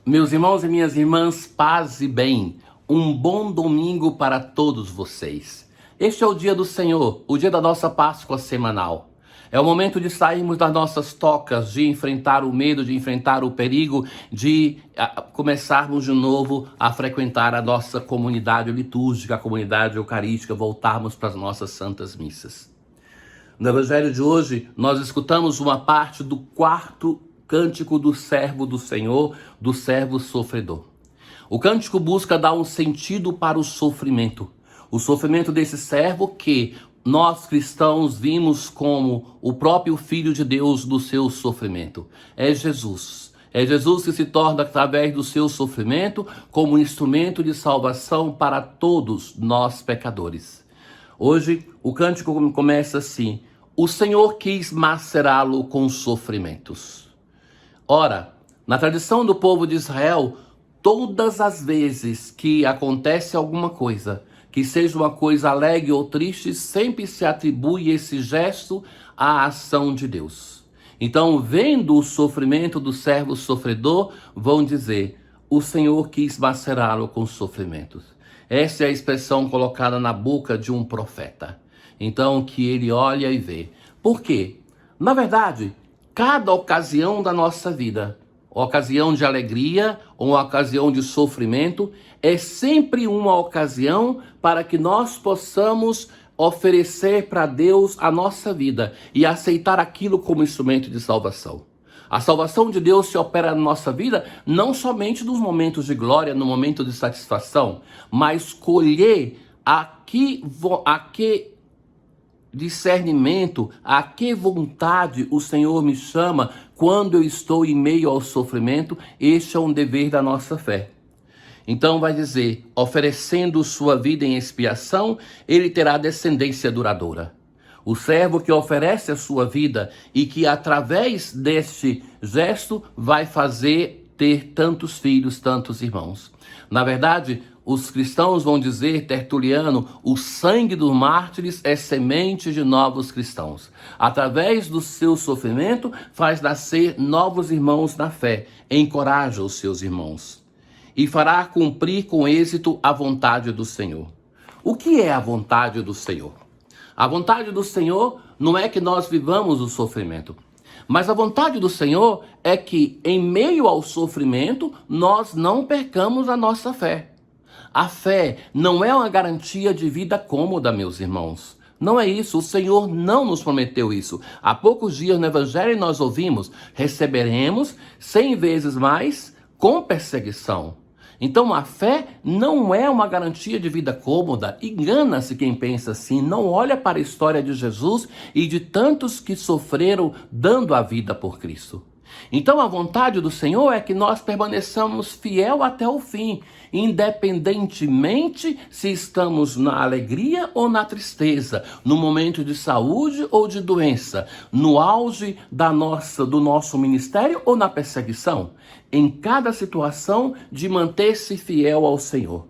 Meus irmãos e minhas irmãs, paz e bem. Um bom domingo para todos vocês. Este é o dia do Senhor, o dia da nossa Páscoa semanal. É o momento de sairmos das nossas tocas, de enfrentar o medo, de enfrentar o perigo, de começarmos de novo a frequentar a nossa comunidade litúrgica, a comunidade eucarística, voltarmos para as nossas santas missas. No Evangelho de hoje, nós escutamos uma parte do quarto cântico do servo do Senhor, do servo sofredor. O cântico busca dar um sentido para o sofrimento desse servo que nós cristãos vimos como o próprio Filho de Deus do seu sofrimento. É Jesus que se torna, através do seu sofrimento, como um instrumento de salvação para todos nós pecadores. Hoje, o cântico começa assim: o Senhor quis macerá-lo com sofrimentos. Ora, na tradição do povo de Israel, todas as vezes que acontece alguma coisa, que seja uma coisa alegre ou triste, sempre se atribui esse gesto à ação de Deus. Então, vendo o sofrimento do servo sofredor, vão dizer: o Senhor quis macerá-lo com sofrimentos. Essa é a expressão colocada na boca de um profeta. Então, que ele olha e vê. Por quê? Na verdade, cada ocasião da nossa vida, ocasião de alegria ou uma ocasião de sofrimento, é sempre uma ocasião para que nós possamos oferecer para Deus a nossa vida e aceitar aquilo como instrumento de salvação. A salvação de Deus se opera na nossa vida não somente nos momentos de glória, no momento de satisfação, mas colher a que discernimento, a que vontade o Senhor me chama quando eu estou em meio ao sofrimento. Este é um dever da nossa fé. Então vai dizer: oferecendo sua vida em expiação, ele terá descendência duradoura. O servo que oferece a sua vida e que através deste gesto vai fazer ter tantos filhos, tantos irmãos. Na verdade, os cristãos vão dizer, Tertuliano, o sangue dos mártires é semente de novos cristãos. Através do seu sofrimento, faz nascer novos irmãos na fé, encoraja os seus irmãos e fará cumprir com êxito a vontade do Senhor. O que é a vontade do Senhor? A vontade do Senhor não é que nós vivamos o sofrimento, mas a vontade do Senhor é que, em meio ao sofrimento, nós não percamos a nossa fé. A fé não é uma garantia de vida cômoda, meus irmãos. Não é isso, o Senhor não nos prometeu isso. Há poucos dias no Evangelho nós ouvimos: receberemos 100 vezes mais com perseguição. Então a fé não é uma garantia de vida cômoda. Engana-se quem pensa assim. Não olha para a história de Jesus e de tantos que sofreram dando a vida por Cristo. Então a vontade do Senhor é que nós permaneçamos fiel até o fim, independentemente se estamos na alegria ou na tristeza, no momento de saúde ou de doença, no auge do nosso ministério ou na perseguição. Em cada situação, de manter-se fiel ao Senhor.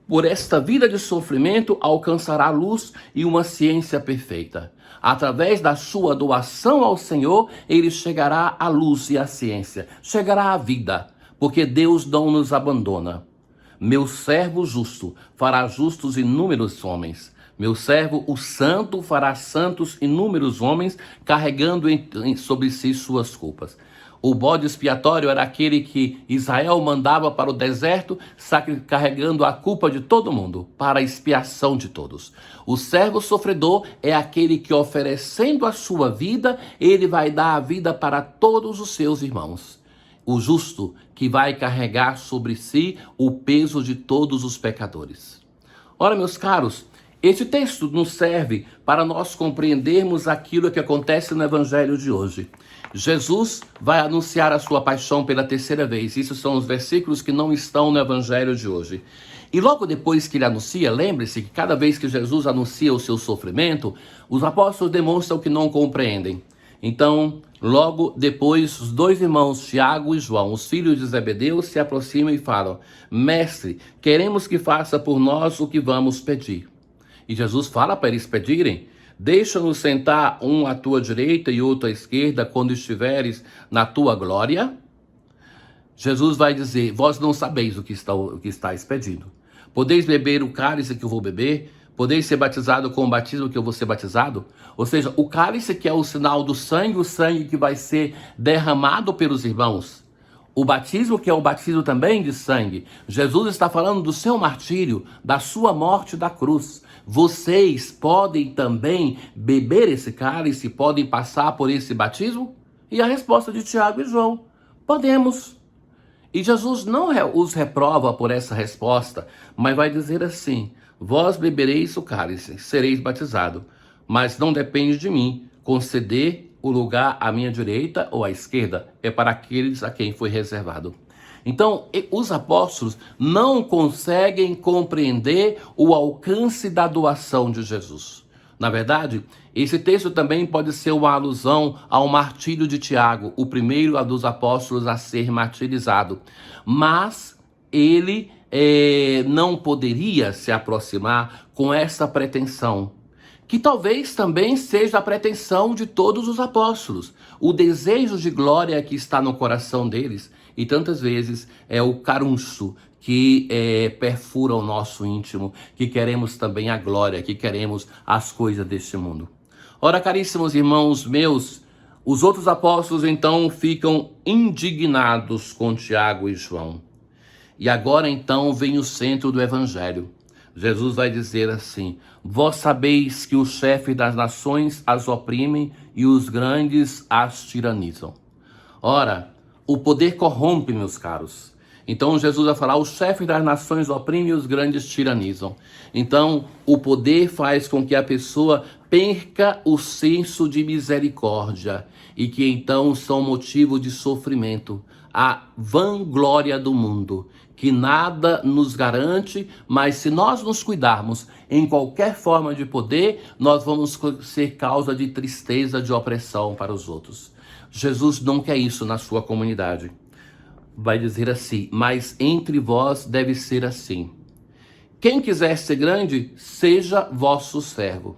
Por esta vida de sofrimento, alcançará luz e uma ciência perfeita. Através da sua doação ao Senhor, ele chegará à luz e à ciência, chegará à vida, porque Deus não nos abandona. Meu servo justo fará justos inúmeros homens. Meu servo, o santo, fará santos inúmeros homens, carregando sobre si suas culpas. O bode expiatório era aquele que Israel mandava para o deserto, carregando a culpa de todo mundo, para a expiação de todos. O servo sofredor é aquele que, oferecendo a sua vida, ele vai dar a vida para todos os seus irmãos. O justo, que vai carregar sobre si o peso de todos os pecadores. Ora, meus caros, este texto nos serve para nós compreendermos aquilo que acontece no Evangelho de hoje. Jesus vai anunciar a sua paixão pela terceira vez. Isso são os versículos que não estão no Evangelho de hoje. E logo depois que ele anuncia, lembre-se que cada vez que Jesus anuncia o seu sofrimento, os apóstolos demonstram que não compreendem. Então, logo depois, os dois irmãos, Tiago e João, os filhos de Zebedeu, se aproximam e falam: Mestre, queremos que faça por nós o que vamos pedir. E Jesus fala para eles pedirem: deixa-nos sentar um à tua direita e outro à esquerda quando estiveres na tua glória. Jesus vai dizer: vós não sabeis o que estáis pedindo. Podeis beber o cálice que eu vou beber? Podeis ser batizado com o batismo que eu vou ser batizado? Ou seja, o cálice que é o sinal do sangue, o sangue que vai ser derramado pelos irmãos. O batismo que é o batismo também de sangue. Jesus está falando do seu martírio, da sua morte da cruz. Vocês podem também beber esse cálice, podem passar por esse batismo? E a resposta de Tiago e João: podemos. E Jesus não os reprova por essa resposta, mas vai dizer assim: vós bebereis o cálice, sereis batizado, mas não depende de mim conceder o lugar à minha direita ou à esquerda, é para aqueles a quem foi reservado. Então, os apóstolos não conseguem compreender o alcance da doação de Jesus. Na verdade, esse texto também pode ser uma alusão ao martírio de Tiago, o primeiro dos apóstolos a ser martirizado. Mas ele não poderia se aproximar com essa pretensão, que talvez também seja a pretensão de todos os apóstolos, o desejo de glória que está no coração deles, e tantas vezes é o carunço que perfura o nosso íntimo, que queremos também a glória, que queremos as coisas deste mundo. Ora, caríssimos irmãos meus, os outros apóstolos então ficam indignados com Tiago e João. E agora então vem o centro do evangelho. Jesus vai dizer assim: vós sabeis que os chefes das nações as oprimem e os grandes as tiranizam. Ora, o poder corrompe, meus caros. Então Jesus vai falar: os chefes das nações oprimem e os grandes tiranizam. Então o poder faz com que a pessoa perca o senso de misericórdia e que então são motivo de sofrimento. A vanglória do mundo, que nada nos garante, mas se nós nos cuidarmos em qualquer forma de poder, nós vamos ser causa de tristeza, de opressão para os outros. Jesus não quer isso na sua comunidade. Vai dizer assim: mas entre vós deve ser assim. Quem quiser ser grande, seja vosso servo.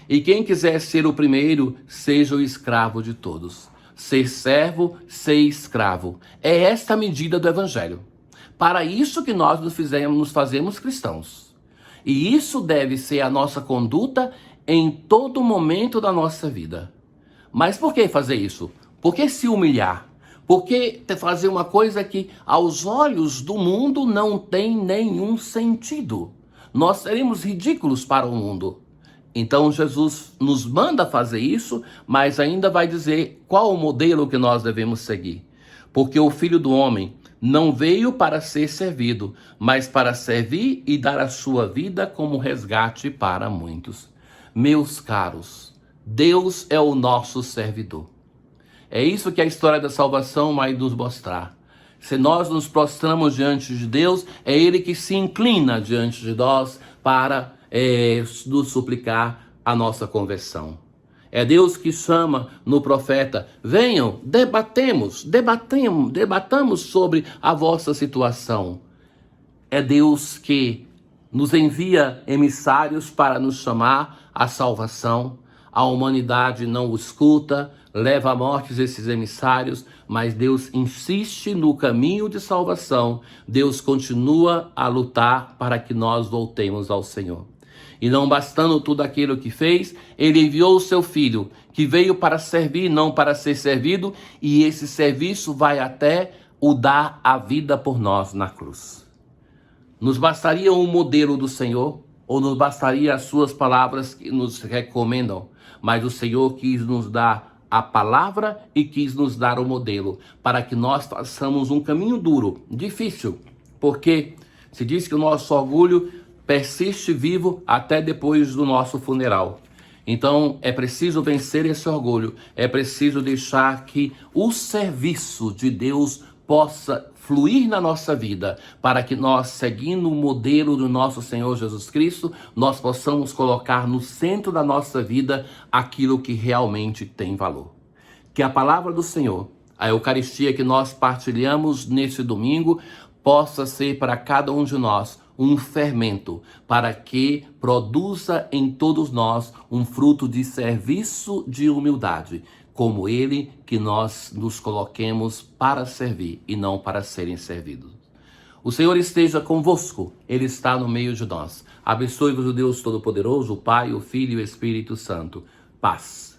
E quem quiser ser o primeiro, seja o escravo de todos. Ser servo, ser escravo. É esta a medida do evangelho. Para isso que nós nos fazemos cristãos. E isso deve ser a nossa conduta em todo momento da nossa vida. Mas por que fazer isso? Por que se humilhar? Por que fazer uma coisa que aos olhos do mundo não tem nenhum sentido? Nós seremos ridículos para o mundo. Então Jesus nos manda fazer isso, mas ainda vai dizer qual o modelo que nós devemos seguir. Porque o Filho do Homem não veio para ser servido, mas para servir e dar a sua vida como resgate para muitos. Meus caros, Deus é o nosso servidor. É isso que a história da salvação vai nos mostrar. Se nós nos prostramos diante de Deus, é Ele que se inclina diante de nós para nos suplicar a nossa conversão. É Deus que chama no profeta: venham, debatamos sobre a vossa situação. É Deus que nos envia emissários para nos chamar à salvação. A humanidade não o escuta, leva à morte esses emissários, mas Deus insiste no caminho de salvação. Deus continua a lutar para que nós voltemos ao Senhor. E não bastando tudo aquilo que fez, ele enviou o seu Filho, que veio para servir, não para ser servido, e esse serviço vai até o dar a vida por nós na cruz. Nos bastaria um modelo do Senhor, ou nos bastaria as suas palavras que nos recomendam, mas o Senhor quis nos dar a palavra e quis nos dar o modelo, para que nós façamos um caminho duro, difícil, porque se diz que o nosso orgulho persiste vivo até depois do nosso funeral. Então é preciso vencer esse orgulho, é preciso deixar que o serviço de Deus possa fluir na nossa vida, para que nós, seguindo o modelo do nosso Senhor Jesus Cristo, nós possamos colocar no centro da nossa vida aquilo que realmente tem valor. Que a palavra do Senhor, a Eucaristia que nós partilhamos neste domingo, possa ser para cada um de nós um fermento, para que produza em todos nós um fruto de serviço, de humildade. como Ele, que nós nos coloquemos para servir e não para serem servidos. O Senhor esteja convosco, Ele está no meio de nós. Abençoe-vos o Deus Todo-Poderoso, o Pai, o Filho e o Espírito Santo. Paz.